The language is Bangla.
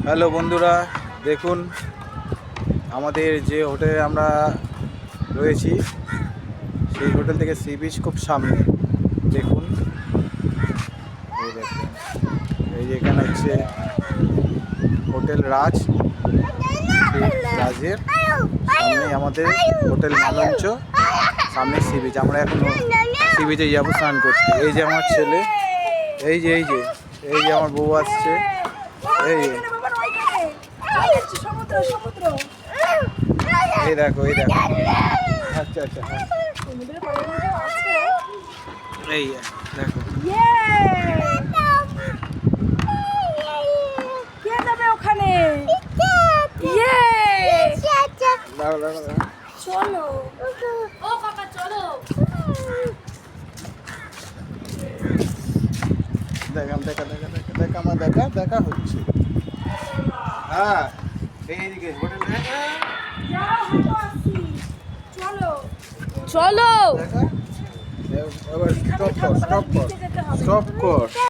হ্যালো বন্ধুরা, দেখুন আমাদের যে হোটেলে আমরা রয়েছি সেই হোটেল থেকে সি বিচ খুব সামনে। দেখুন এই যে এখানে হচ্ছে হোটেল রাজ, রাজের সামনে আমাদের হোটেল মালঞ্চ, সামনে সি বিচ। আমরা এখন সি বিচে যাবো স্নান করতে। এই যে আমার ছেলে, এই যে আমার বউ আসছে, এই দেখো আচ্ছা এই দেখো ওখানে চলো ও কাকা চলো। দেখা হচ্ছে। হ্যাঁ এইদিকে হোটেল চলো দেখা। এবার স্টপ কর।